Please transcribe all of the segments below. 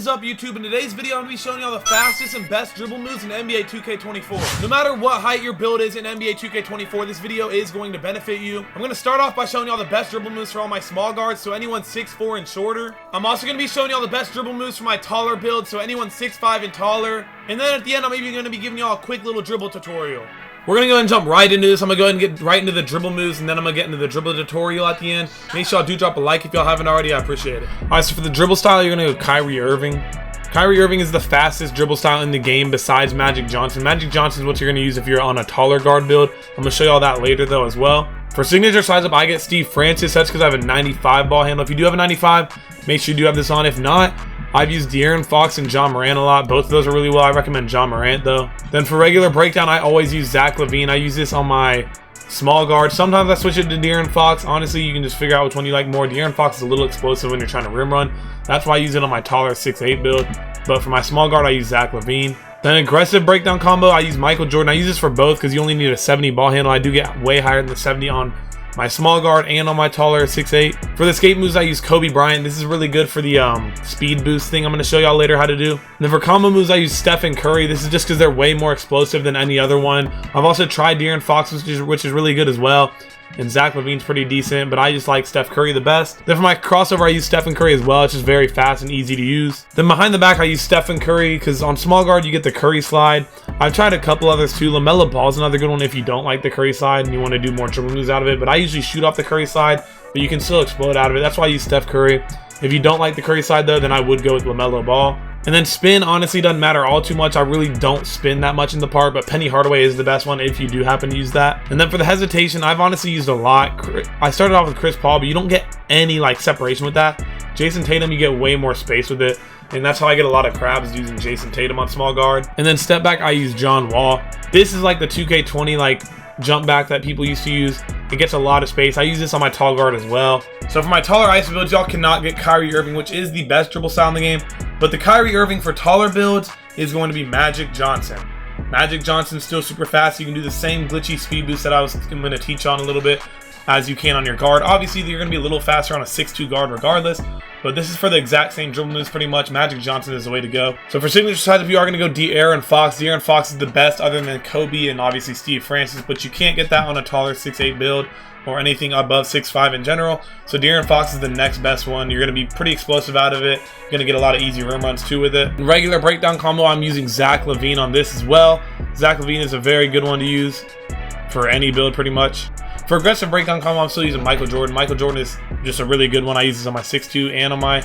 is up, YouTube? In today's video, I'm going to be showing you all the fastest and best dribble moves in NBA 2K24. No matter what height your build is in NBA 2K24, this video is going to benefit you. I'm going to start off by showing you all the best dribble moves for all my small guards, so anyone 6'4" and shorter. I'm also going to be showing you all the best dribble moves for my taller build, so anyone 6'5" and taller. And then at the end, I'm even going to be giving you all a quick little dribble tutorial. We're going to go ahead and jump right into this. I'm going to go ahead and get right into the dribble moves, and then I'm going to get into the dribble tutorial at the end. Make sure y'all do drop a like if y'all haven't already. I appreciate it. Alright, so for the dribble style, you're going to go Kyrie Irving. Kyrie Irving is the fastest dribble style in the game besides Magic Johnson. Magic Johnson is what you're going to use if you're on a taller guard build. I'm going to show you all that later, though, as well. For signature size up, I get Steve Francis. That's because I have a 95 ball handle. If you do have a 95, make sure you do have this on. If not, I've used De'Aaron Fox and John Morant a lot. Both of those are really well. I recommend John Morant, though. Then for regular breakdown, I always use Zach LaVine. I use this on my small guard. Sometimes I switch it to De'Aaron Fox. Honestly, you can just figure out which one you like more. De'Aaron Fox is a little explosive when you're trying to rim run. That's why I use it on my taller 6'8" build. But for my small guard, I use Zach LaVine. Then aggressive breakdown combo, I use Michael Jordan. I use this for both because you only need a 70 ball handle. I do get way higher than the 70 on my small guard and on my taller 6'8". For the escape moves, I use Kobe Bryant. This is really good for the speed boost thing I'm going to show y'all later how to do. And then for combo moves, I use Stephen Curry. This is just because they're way more explosive than any other one. I've also tried De'Aaron Fox, which is really good as well. And Zach LaVine's pretty decent, but I just like Steph Curry the best. Then for my crossover, I use Stephen Curry as well. It's just very fast and easy to use. Then behind the back, I use Stephen Curry because on small guard, you get the Curry slide. I've tried a couple others too. LaMelo Ball is another good one if you don't like the Curry slide and you want to do more dribble moves out of it. But I usually shoot off the Curry slide, but you can still explode out of it. That's why I use Steph Curry. If you don't like the Curry slide though, then I would go with LaMelo Ball. And then spin honestly doesn't matter all too much. I really don't spin that much in the part, but Penny Hardaway is the best one if you do happen to use that. And then for the hesitation, I've honestly used a lot. I started off with Chris Paul, but you don't get any like separation with that. Jason Tatum, you get way more space with it. And that's how I get a lot of crabs using Jason Tatum on small guard. And then step back, I use John Wall. This is like the 2K20 like jump back that people used to use. It gets a lot of space. I use this on my tall guard as well. So for my taller ISO builds, y'all cannot get Kyrie Irving, which is the best dribble style in the game. But the Kyrie Irving for taller builds is going to be Magic Johnson. Magic Johnson's still super fast. You can do the same glitchy speed boost that I'm going to teach on a little bit as you can on your guard. Obviously, you're going to be a little faster on a 6'2" guard regardless. But this is for the exact same dribble moves pretty much. Magic Johnson is the way to go. So for signature size, if you are going to go De'Aaron Fox, De'Aaron Fox is the best other than Kobe and obviously Steve Francis. But you can't get that on a taller 6'8" build or anything above 6'5" in general. So De'Aaron Fox is the next best one. You're going to be pretty explosive out of it. You're going to get a lot of easy rim runs too with it. In regular breakdown combo, I'm using Zach LaVine on this as well. Zach LaVine is a very good one to use for any build pretty much. For aggressive breakdown combo, I'm still using Michael Jordan. Michael Jordan is just a really good one. I use this on my 6'2" and on my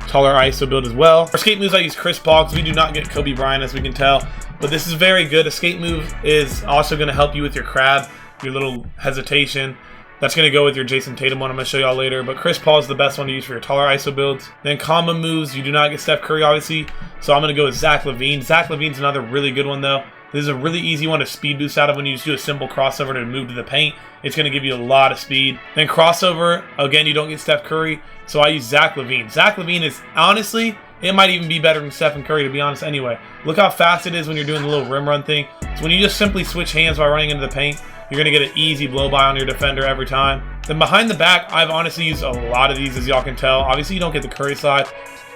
taller ISO build as well. For escape moves, I use Chris Paul because we do not get Kobe Bryant as we can tell. But this is very good. Escape move is also going to help you with your crab, your little hesitation. That's going to go with your Jason Tatum one I'm going to show y'all later. But Chris Paul is the best one to use for your taller ISO builds. Then combo moves, you do not get Steph Curry obviously. So I'm going to go with Zach LaVine. Zach LaVine's another really good one though. This is a really easy one to speed boost out of when you just do a simple crossover to move to the paint. It's going to give you a lot of speed. Then crossover, again, you don't get Steph Curry. So I use Zach LaVine. Zach LaVine is, honestly, it might even be better than Stephen Curry, to be honest anyway. Look how fast it is when you're doing the little rim run thing. So when you just simply switch hands while running into the paint, you're going to get an easy blow by on your defender every time. Then behind the back, I've honestly used a lot of these, as y'all can tell. Obviously, you don't get the Curry side,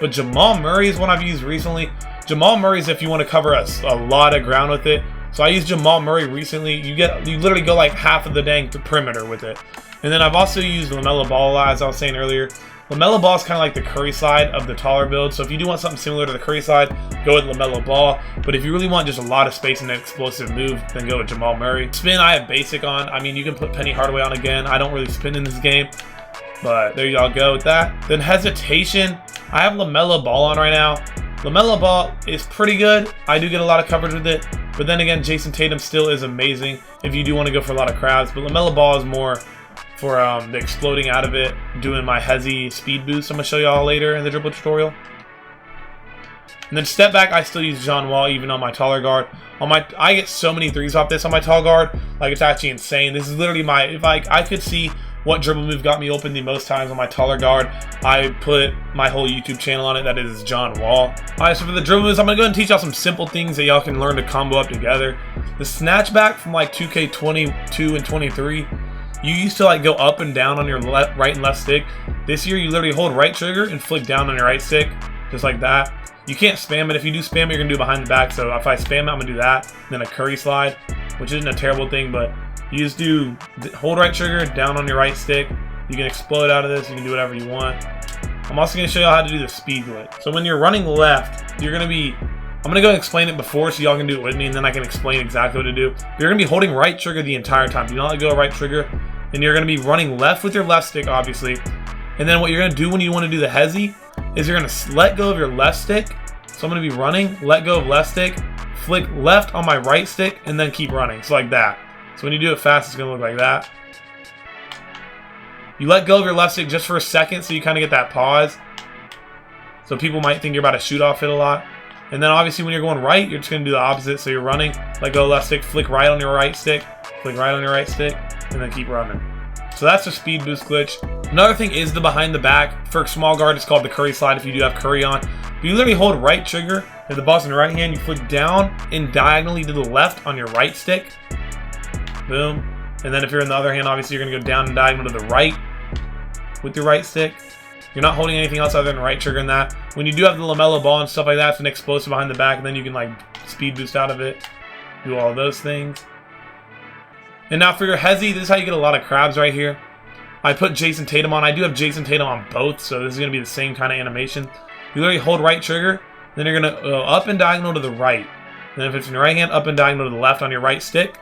but Jamal Murray is one I've used recently. Jamal Murray is if you want to cover a lot of ground with it. So I used Jamal Murray recently. You literally go like half of the dang perimeter with it. And then I've also used LaMelo Ball a lot, as I was saying earlier. LaMelo Ball is kind of like the Curry side of the taller build. So if you do want something similar to the Curry side, go with LaMelo Ball. But if you really want just a lot of space and an explosive move, then go with Jamal Murray. Spin, I have basic on. I mean, you can put Penny Hardaway on again. I don't really spin in this game, but there y'all go with that. Then hesitation, I have LaMelo Ball on right now. LaMelo Ball is pretty good. I do get a lot of coverage with it. But then again, Jason Tatum still is amazing if you do want to go for a lot of crowds. But LaMelo Ball is more for the exploding out of it, doing my hezzy speed boost I'm going to show y'all later in the dribble tutorial. And then step back, I still use John Wall even on my taller guard. I get so many threes off this on my tall guard. Like, it's actually insane. This is literally my, if I could see what dribble move got me open the most times on my taller guard, I put my whole YouTube channel on it. That is John Wall. Alright, so for the dribble moves, I'm going to go ahead and teach y'all some simple things that y'all can learn to combo up together. The snatch back from like 2K22 and 23, you used to like go up and down on your right and left stick. This year, you literally hold right trigger and flick down on your right stick. just like that. You can't spam it. If you do spam it, you're gonna do behind the back. So if I spam it, I'm gonna do that. Then a curry slide, which isn't a terrible thing, but you just do hold right trigger, down on your right stick. You can explode out of this. You can do whatever you want. I'm also gonna show you how to do the speed glitch. So when you're running left, you're gonna be, I'm gonna go and explain it before so y'all can do it with me, and then I can explain exactly what to do. You're gonna be holding right trigger the entire time. Do not let go of right trigger. And you're gonna be running left with your left stick, obviously. And then what you're gonna do when you wanna do the hezzy is you're gonna let go of your left stick. So I'm gonna be running, let go of left stick, flick left on my right stick, and then keep running. So like that. So when you do it fast, it's gonna look like that. You let go of your left stick just for a second so you kind of get that pause. So people might think you're about to shoot off it a lot. And then obviously when you're going right, you're just gonna do the opposite. So you're running, let go of left stick, flick right on your right stick, flick right on your right stick, and then keep running. So that's the speed boost glitch. Another thing is the behind the back. For small guard, it's called the curry slide if you do have curry on. You literally hold right trigger, if the ball's in your right hand, you flick down and diagonally to the left on your right stick. Boom. And then if you're in the other hand, obviously you're gonna go down and diagonal to the right with your right stick. You're not holding anything else other than right trigger in that. When you do have the LaMelo ball and stuff like that, it's an explosive behind the back, and then you can like speed boost out of it. Do all those things. And now for your hezzy, this is how you get a lot of crabs right here. I put Jason Tatum on. I do have Jason Tatum on both, so this is gonna be the same kind of animation. You literally hold right trigger, then you're gonna go up and diagonal to the right. And if it's in your right hand, up and diagonal to the left on your right stick.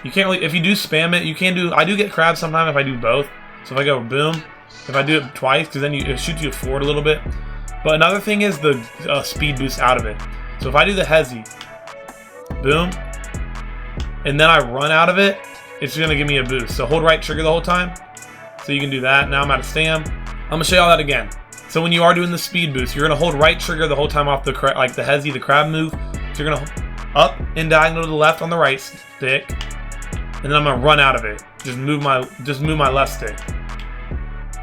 You can't really, if you do spam it, you can do, I do get crabs sometimes if I do both. So if I go boom, if I do it twice, because then it shoots you forward a little bit. But another thing is the speed boost out of it. So if I do the hezzy, boom, and then I run out of it, it's going to give me a boost. So hold right trigger the whole time. So you can do that. Now I'm out of stam. I'm going to show you all that again. So when you are doing the speed boost, you're going to hold right trigger the whole time off the like the hezzy, the crab move. So you're going to up and diagonal to the left on the right stick. And then I'm going to run out of it. Just move my left stick.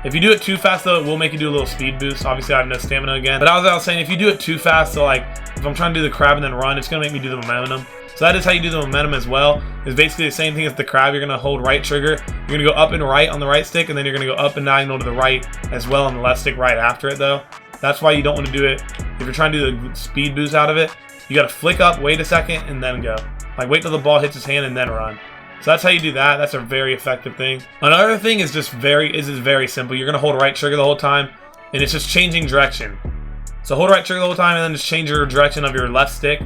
If you do it too fast though, it will make you do a little speed boost. Obviously I have no stamina again. But as I was saying, if you do it too fast, so like if I'm trying to do the crab and then run, it's gonna make me do the momentum. So that is how you do the momentum as well. It's basically the same thing as the crab. You're gonna hold right trigger. You're gonna go up and right on the right stick, and then you're gonna go up and diagonal to the right as well on the left stick right after it though. That's why you don't want to do it. If you're trying to do the speed boost out of it, you gotta flick up, wait a second, and then go. Like wait till the ball hits his hand and then run. So that's how you do that. That's a very effective thing. Another thing is just very simple. You're gonna hold right trigger the whole time, and it's just changing direction. So hold right trigger the whole time, and then just change your direction of your left stick.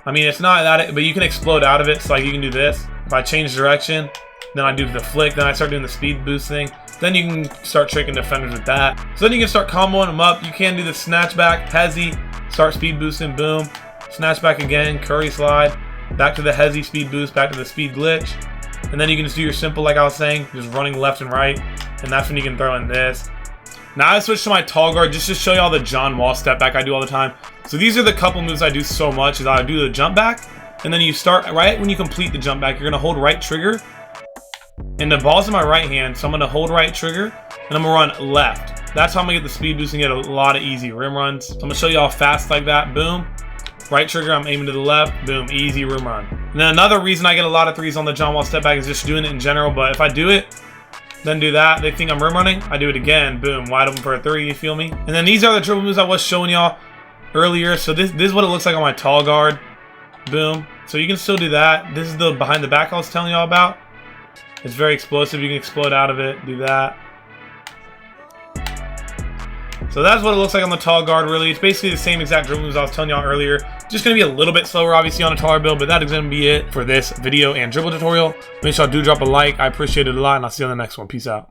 I mean, it's not that, but you can explode out of it. So like you can do this. If I change direction, then I do the flick, then I start doing the speed boost thing. Then you can start tricking defenders with that. So then you can start comboing them up. You can do the snatchback, hezzy, start speed boosting, boom, snatchback again, curry slide. Back to the hezzy speed boost, back to the speed glitch. And then you can just do your simple, like I was saying, just running left and right. And that's when you can throw in this. Now I switched to my tall guard just to show you all the John Wall step back I do all the time. So these are the couple moves I do so much. Is I do the jump back, and then you start right when you complete the jump back, you're gonna hold right trigger. And the ball's in my right hand, so I'm gonna hold right trigger, and I'm gonna run left. That's how I'm gonna get the speed boost and get a lot of easy rim runs. So I'm gonna show you all fast like that, boom. Right trigger, I'm aiming to the left, boom, easy rim run. And then another reason I get a lot of threes on the John Wall step back is just doing it in general, but if I do it, then do that, they think I'm rim running, I do it again, boom, wide open for a three, you feel me? And then these are the dribble moves I was showing y'all earlier. So this is what it looks like on my tall guard, boom. So you can still do that. This is the behind the back I was telling y'all about. It's very explosive, you can explode out of it, do that. So that's what it looks like on the tall guard, really. It's basically the same exact dribble moves I was telling y'all earlier. Just going to be a little bit slower, obviously, on a taller build, but that is going to be it for this video and dribble tutorial. Make sure y'all do drop a like. I appreciate it a lot, and I'll see you on the next one. Peace out.